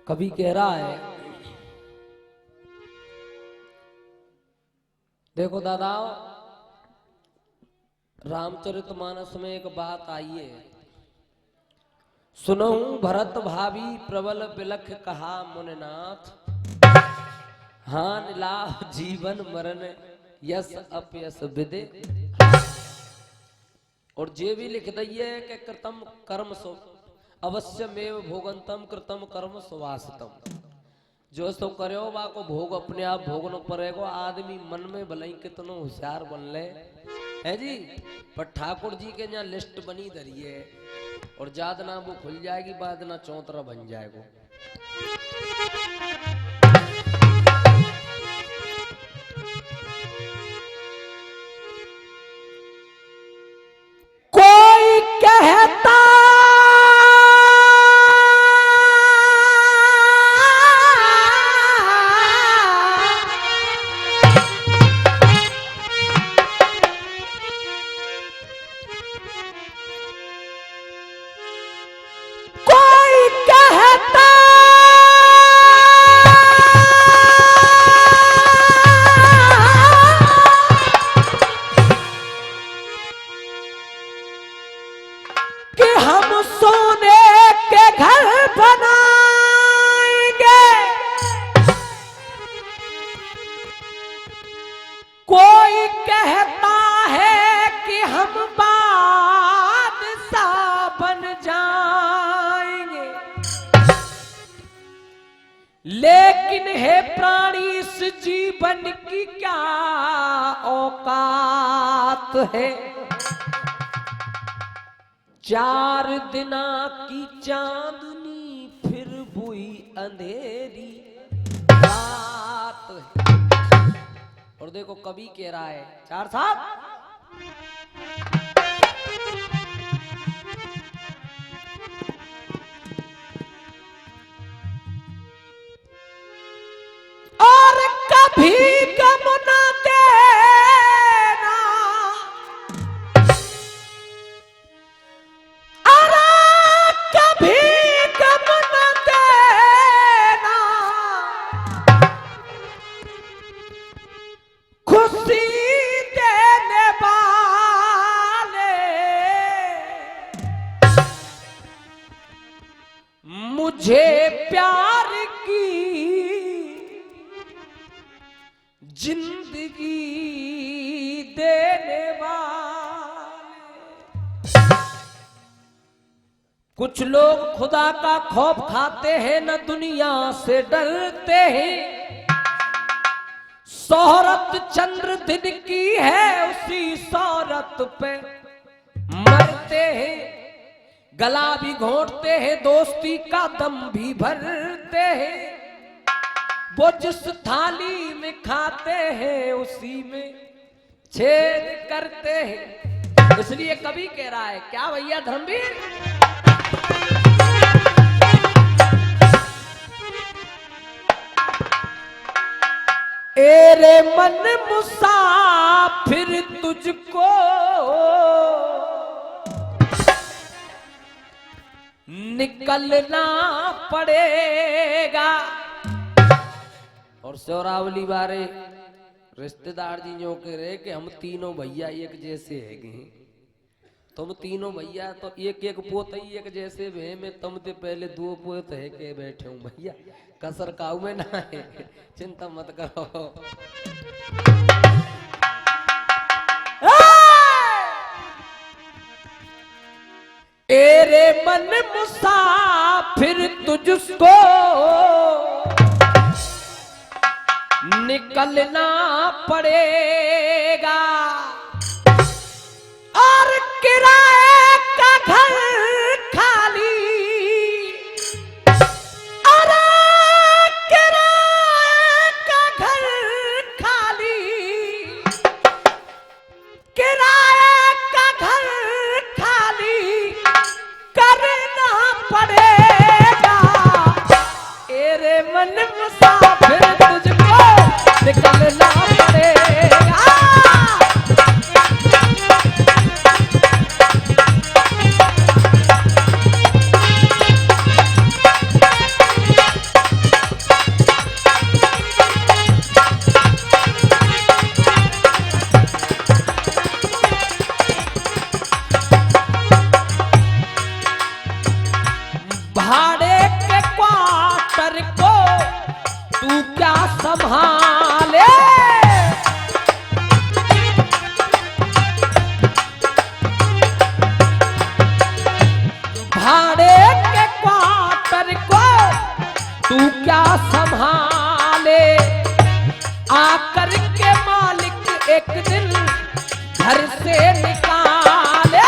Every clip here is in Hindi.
कवि कह रहा है, देखो दादा, रामचरितमानस में एक बात आई है। सुनहु भरत भावी प्रबल बिलख कहा मुनिनाथ, हान लाभ जीवन मरण यस अपयस विदे। और जे भी लिख दिए कि कृतम कर्म सो अवश्यमेव भोगंतम कृतम कर्म सुवासितम। जो सो करो बा को भोग अपने आप भोगनो पड़ेगो। आदमी मन में भले ही कितनो होशियार बन ले है जी, पर ठाकुर जी के यहाँ लिस्ट बनी धरी है और जाद ना वो खुल जाएगी, बाद ना चौतरा बन जाएगा। कोई कहता लेकिन हे प्राणी, इस जीवन की क्या औकात है। 4 दिना की चांदनी फिर बुई अंधेरी रात है। और देखो कवि कह रहा है, 4 साहब भी गम न देना, अरे कभी गम न देना, खुशी देने वाले मुझे प्यार की जिंदगी देने वाले। कुछ लोग खुदा का खौफ खाते हैं, न दुनिया से डरते हैं। शोहरत चंद्र दिन की है, उसी शोहरत पे मरते हैं। गला भी घोंटते हैं, दोस्ती का दम भी भरते हैं। वो जिस थाली में खाते हैं उसी में छेद करते हैं। इसलिए कवि कह रहा है, क्या भैया धर्मवीर, एरे मन मुसाफिर तुझको निकलना पड़ेगा। और सौरावली बारे रिश्तेदार जी जो कह रहे कि हम तीनों भैया एक जैसे है। तुम तीनों भैया तो एक एक पोत ही एक जैसे भे में, तुम ते पहले 2 पोत है के बैठे हूँ भैया, कसर काऊ में ना है, चिंता मत करो। एरे मन मुसाफिर तुझको निकलना पड़ेगा। और किराए का घर खाली, अरे किराए का घर खाली, किराए का घर खाली करना पड़ेगा। एरे मन मुसाफिर तुझको निकलना पड़ेगा। घर से निकाले।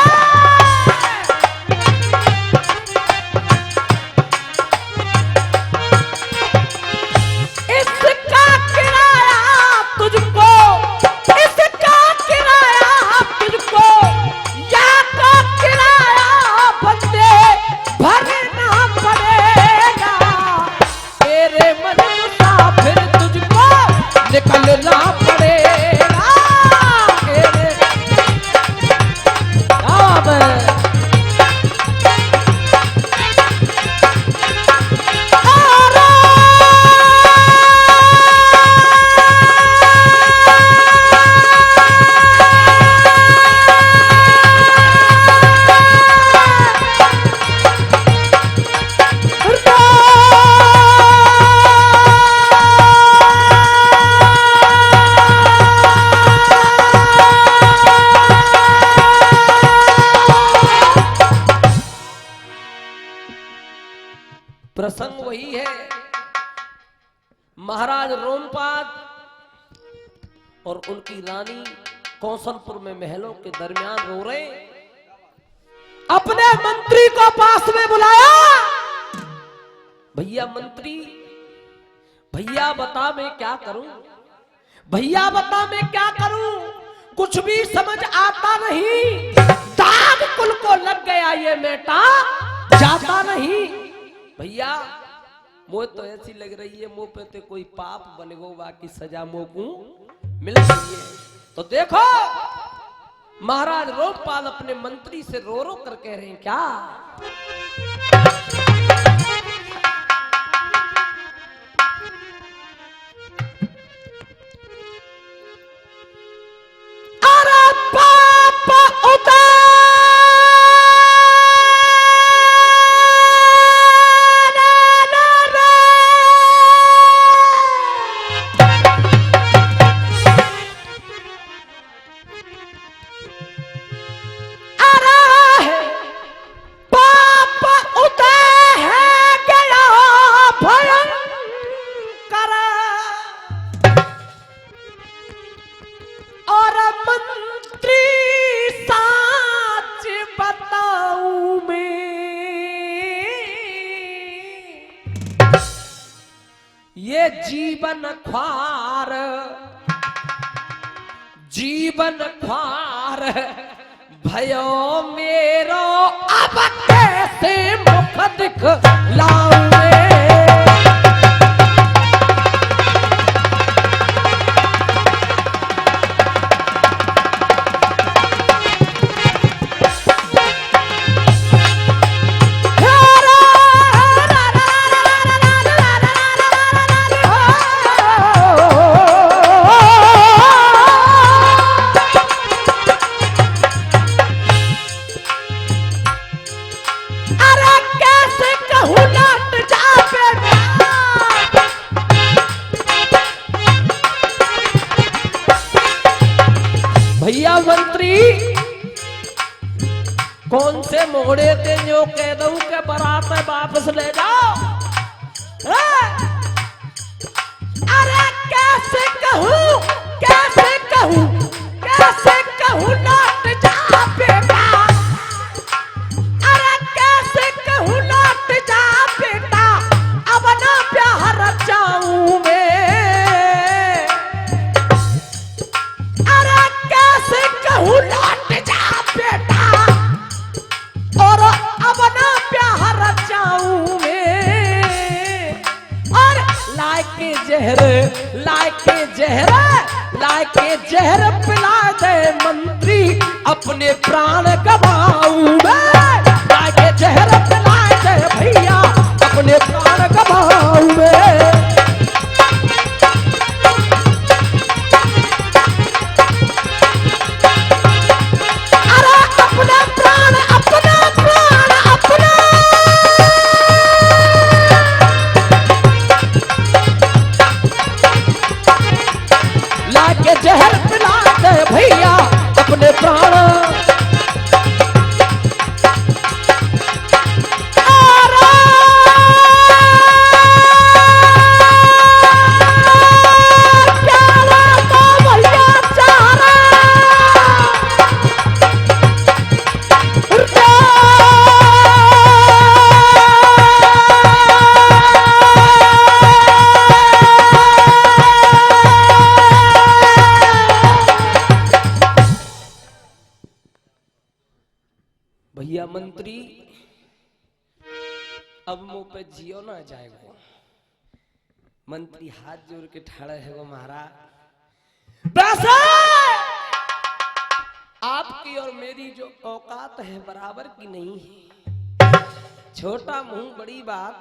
इसका किराया तुझको, इसका किराया तुझको, या का किराया बंदे भरना पड़ेगा। तेरे मन मुसाफिर तुझको निकलना पड़ेगा। प्रसंग वही है, महाराज रोमपाद और उनकी रानी कौशलपुर में महलों के दरमियान रो रहे। अपने मंत्री को पास में बुलाया। भैया मंत्री, भैया बता मैं क्या करूं, भैया बता मैं क्या करूं, कुछ भी समझ आता नहीं। दाग कुल को लग गया, ये बेटा जाता नहीं। भैया मोह तो ऐसी लग रही है, मुंह पे तो कोई पाप बनेगो, बाकी सजा मोह को मिल रही है। तो देखो महाराज रोमपाल अपने मंत्री से रो रो कर कह रहे हैं क्या, अरे पाप उतार जीवन ख्वार, जीवन ख्वार भयो मेरो, अब कैसे मुख दिखलाऊं मैं। भैया मंत्री कौन से मोड़े थे जो कह दूं के बारात में वापस ले जाओ। अरे कैसे कहूं, कैसे कहूं, कैसे कहूं लौट जा बेटा, अरे कैसे कहूं लौट जा बेटा, अब ना प्यार जाऊं मैं। लौट जा बेटा, और अब ना प्यार जाऊं मैं। और लाके जहर, लाके जहर, लाके जहर पिला दे मंत्री, अपने प्राण गवाऊं मैं। लाके जहर पिला दे भैया, अपने प्राण गवाऊं मैं। जहर पिला दे भैया, अपने प्राण भैया मंत्री अब मुंह पे जियो ना जाएगो। मंत्री हाथ जोड़ के ठाड़े है वो महाराज, वैसे आपकी और मेरी जो औकात है बराबर की नहीं है। छोटा मुंह बड़ी बात,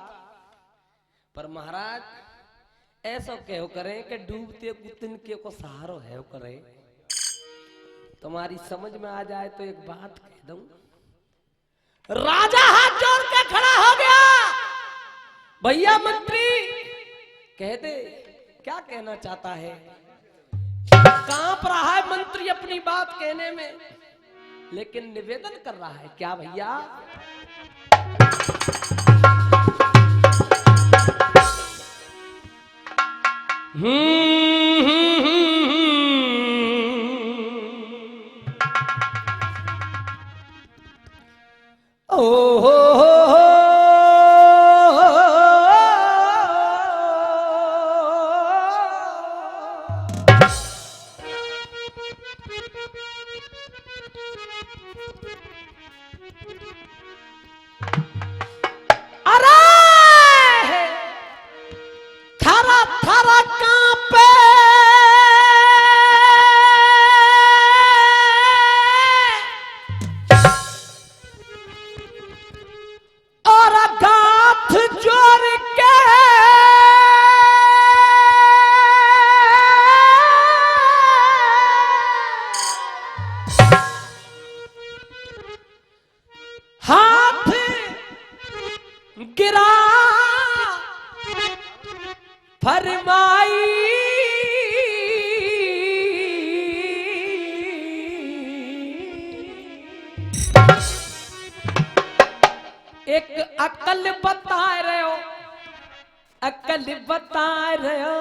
पर महाराज ऐसा कहो करें कि डूबते तिनके को सहारो है करे। तुम्हारी समझ में आ जाए तो एक बात कह दूं। राजा हाथ जोड़ के खड़ा हो गया, भैया मंत्री कह दे क्या कहना चाहता है। कांप रहा है मंत्री अपनी बात कहने में, लेकिन निवेदन कर रहा है क्या भैया। ओ हो गिरा फरमाई, एक अकल बता रहे हो, अकल बता रहे हो।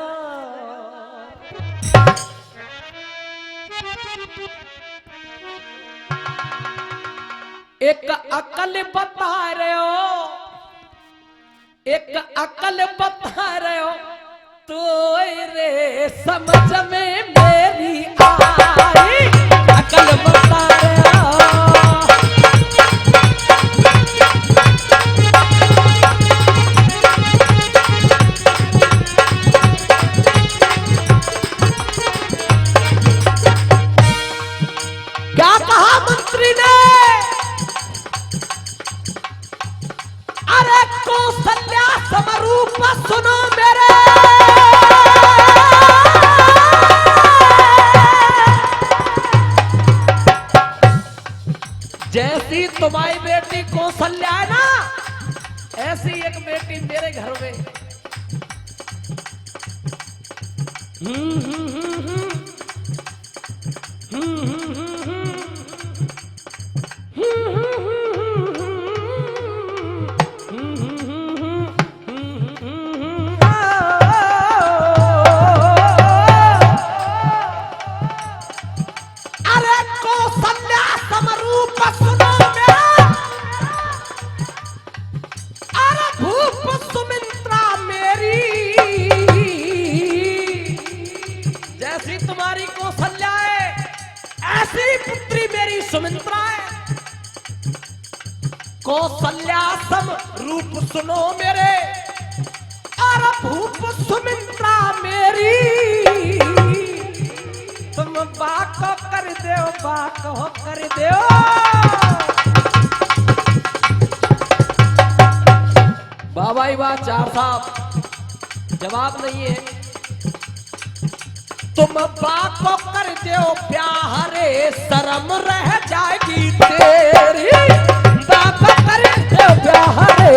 एक अकल बता रहे हो, एक अकल बता रहे हो, तो रे समझ में मेरी आई, अकल बता रहे हो। क्या कहा मंत्री ने, अरे कौशल्या समरूप सुनो मेरे, जैसी तुम्हारी बेटी कौशल्या है ना, ऐसी एक बेटी मेरे घर में। अरे कौशल्या समरूप सुनो मेरा, अरे भूप सुमित्रा मेरी, जैसी तुम्हारी कौशल्या है ऐसी पुत्री मेरी सुमित्रा है। कौशल्या सम रूप सुनो मेरे, अरे भूप सुमित्रा मेरी, तुम बाक कर दो, बाक कर दो। बाबा ही बात चार साहब, जवाब नहीं है। तुम बाक कर दो प्यार रे, शर्म रह जाएगी तेरी, बाक कर दो प्यार रे,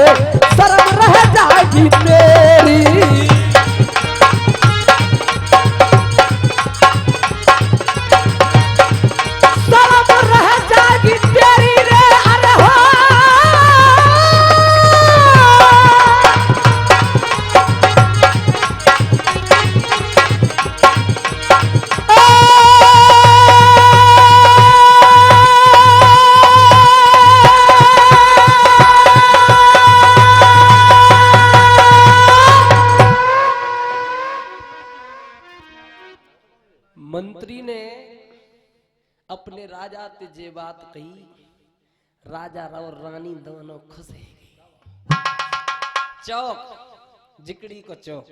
शर्म रह जाएगी तेरी। मंत्री ने अपने राजा से जे बात कही, राजा और रानी दोनों खुश है। चौक जिकड़ी को चौक।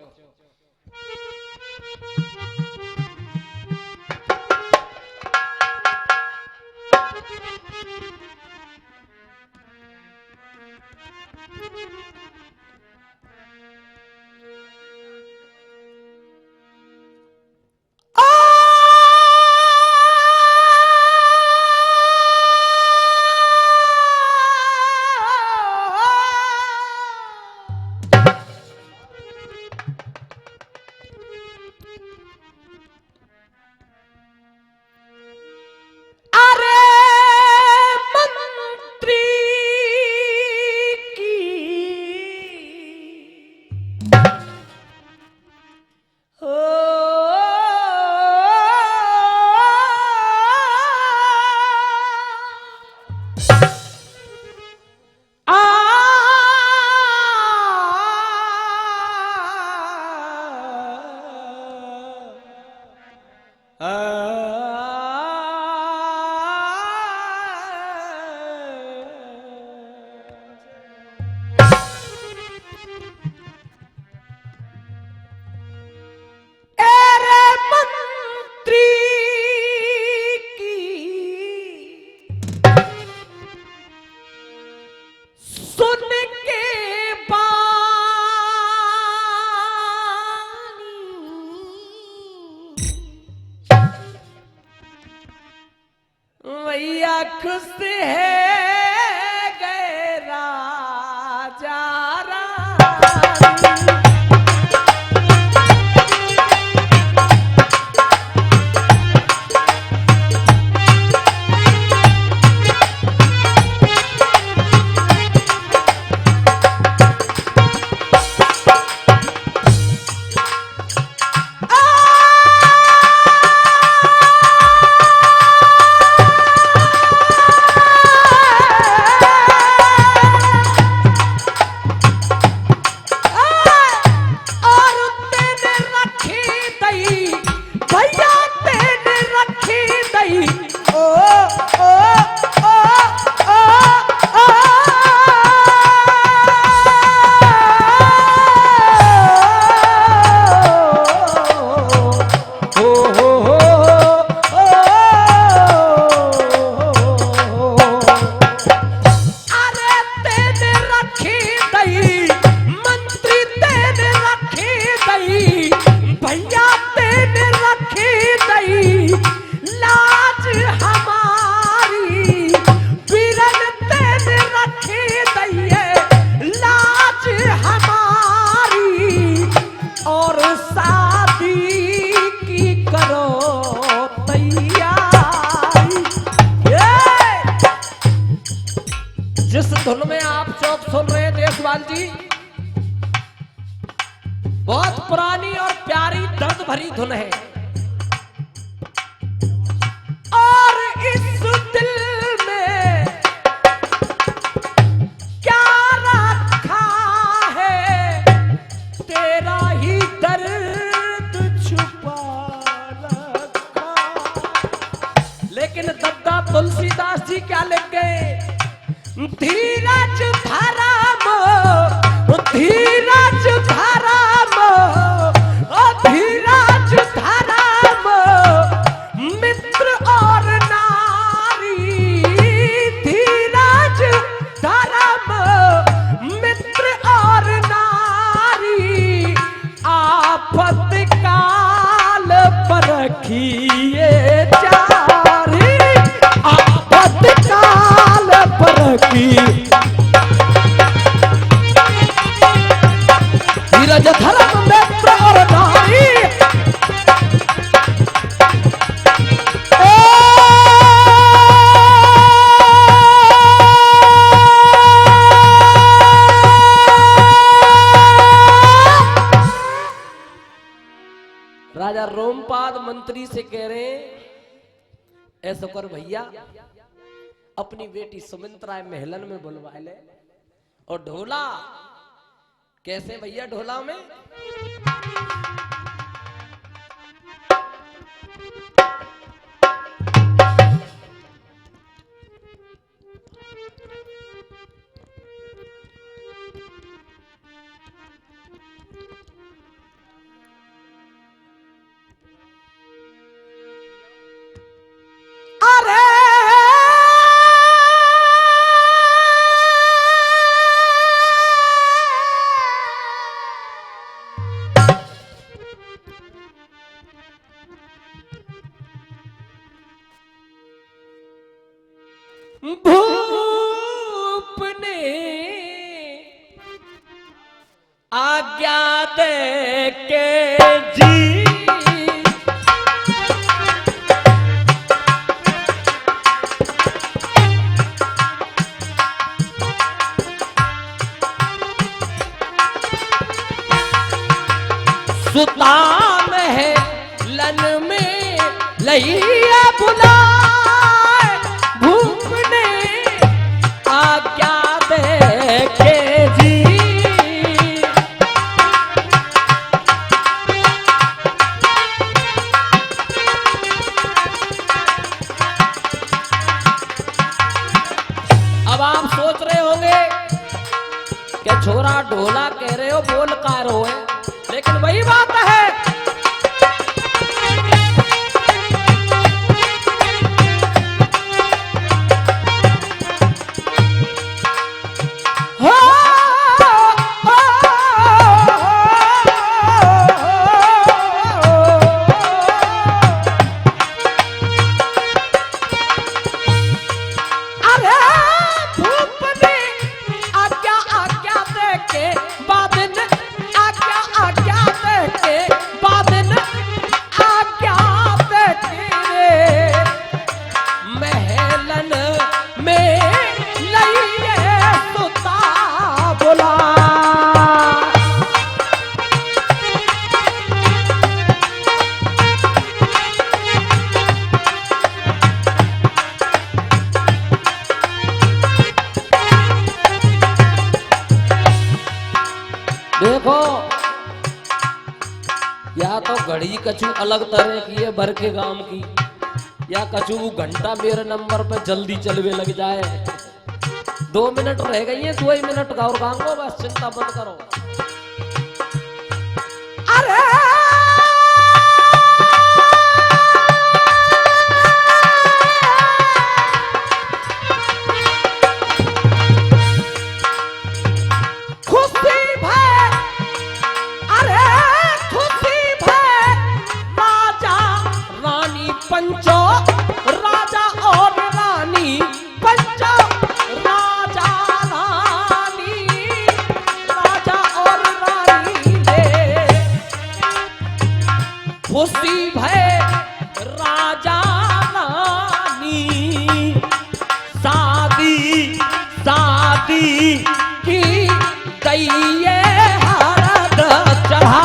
मैया खुश है गए राजा रानी। जिस धुन में आप चौक सुन रहे हैं देशवाल जी, बहुत पुरानी और प्यारी दर्द भरी धुन है। और इस दिल में क्या रखा है, तेरा ही दर्द छुपा रखा। लेकिन दद्दा तुलसीदास जी क्या लिख गए? धीरज धरम, धीरज धरम, धीरज धरम, मित्र और नारी। धीरज धरम, मित्र और नारी, आफत काल पर रखिए चारी। आफत काल पर की धीरज धर्म मित्र और नारी। राजा रोमपाद मंत्री से कह रहे हैं, ऐसा कर भैया अपनी बेटी सुमित्रा महलन में बुलवा ले। और ढोला कैसे भैया? ढोला में भूप ने आज्ञा दे के जी सुता महलन में लइया बुलाए भूप ने आज्ञा दे के जी अब आप सोच रहे होंगे कि छोरा ढोला कह रहे हो बोल का रहो है, लेकिन वही बात है। देखो या तो घड़ी कछु अलग तरह की है भर के गांव की, या कछु घंटा मेरे नंबर पे जल्दी चलवे लग जाए। 2 मिनट रह गई है, 2 ही मिनट और गांगो, बस चिंता मत करो। अरे पंचो राजा और रानी, पंचो राजा रानी, राजा और रानी ले खुशी भय राजा रानी, शादी शादी की दैये हरद चढ़ा।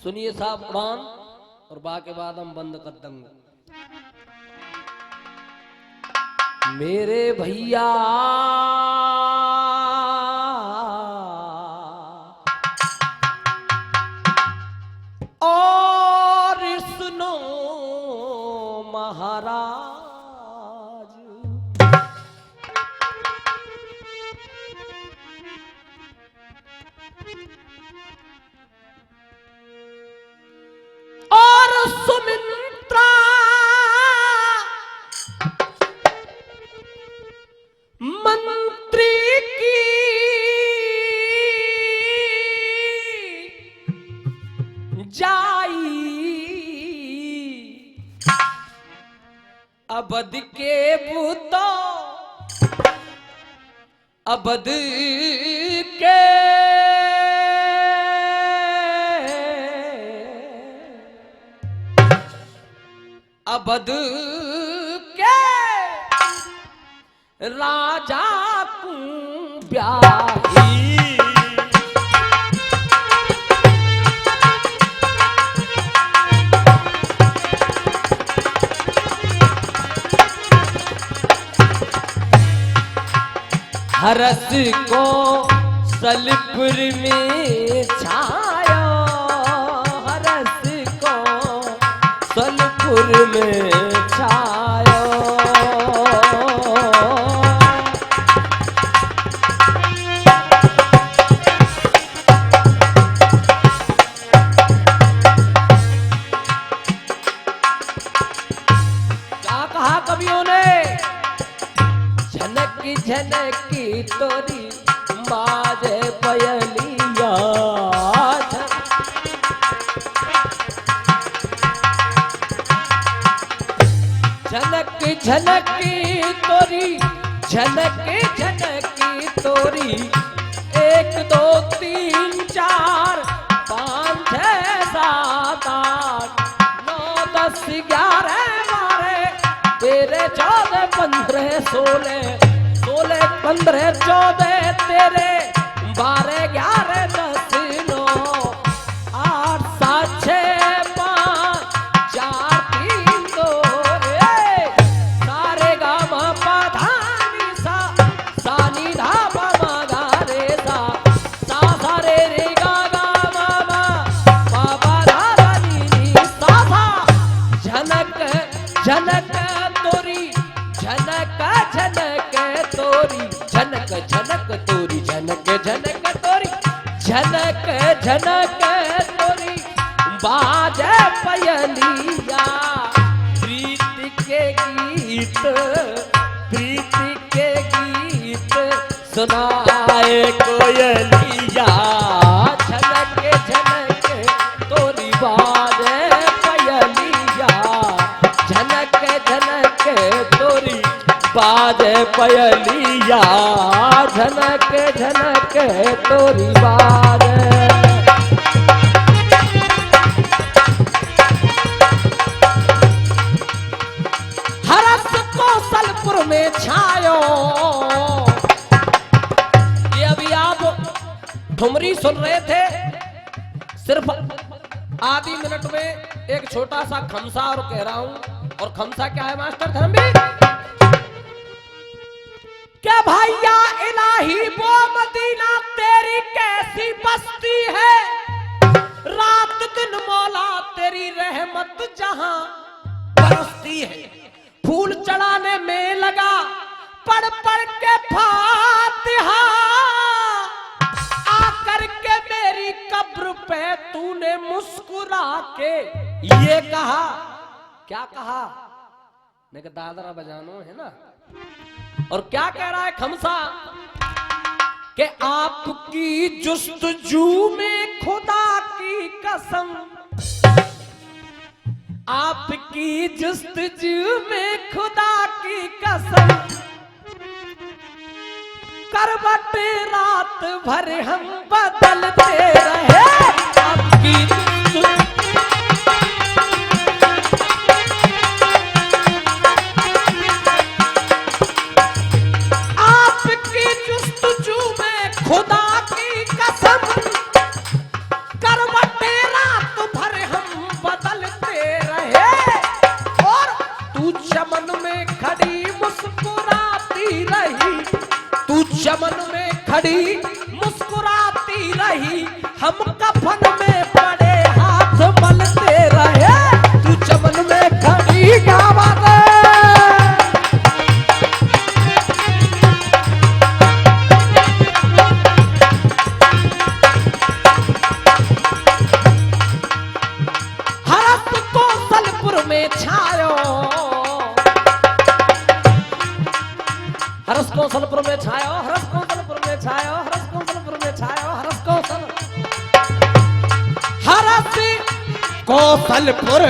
सुनिए साहब कुरान, और बाकी बाद हम बंद कर देंगे। मेरे भैया और सुनो महाराज, और सुमित्रा मंत्री की जाई अबद के भूतो अबद के अबद के राजा को ब्याही। हरस को सलपुर में छायो, हरस को सलपुर में छायो। क्या कहा कवियों ने? झनकी झनकी तोरी बाजे पयलिया, झनकी झनकी तोरी, झनकी झनकी तोरी, 1 2 3 4 5 6 7 8 9 10 11 12 13 14 15 16 16 15 14 13 12 11 10 9 8 7 6 5 4 3 2 1 सारे गा मा पा धा नी सा, सा नी धा पा मा गा रे सा, सा सा रे रे गा गा मा मा, पा पा धा धा नी नी सा सा। झनक झनक तोरी, झनक झनक तोरी, झनक झनक तोरी, झनक झनक तोरी, झनक झनक तोरी बाजे पयलिया। प्रीति के गीत, प्रीति के गीत सुनाए कोयलिया। झनक झनक तोरी बाजे पयलिया, झनक झनक तोरी बाजे पयलिया, झनक झनक तोरी बाजे। हरस कौशलपुर में छायो। ये अभी आप ठुमरी सुन रहे थे, सिर्फ आधी मिनट में एक छोटा सा खमसा और कह रहा हूं। और खमसा क्या है मास्टर धर्मवीर? क्या भैया इलाही वो मदीना तेरी कैसी बस्ती है, रात दिन मौला तेरी रहमत जहां बरसती है। फूल चढ़ाने में लगा पढ़ पढ़ के फातिहा, आकर के मेरी कब्र पे तूने मुस्कुरा के ये कहा। क्या कहा? मैं कहा दादरा बजानो है ना। और क्या कह रहा है खमसा कि आपकी जुस्तजू में खुदा की कसम, आपकी जुस्तजू में खुदा की कसम, करवटे रात भर हम बदलते रहे। आपकी जुस्तजू में खुदा की कसम, करवटे रात भर हम बदलते रहे। और तू चमन में खड़ी मुस्कुराती रही, तू चमन में खड़ी मुस्कुराती रही, हम कफन में पड़े हाथ मलते रहे। तू चमन में खड़ी क्या बात है? हरस कौशलपुर में छायो, हरस कौशलपुर में छायो, हरस कौशलपुर में छायो, हरस कौशल, हरस कौशलपुर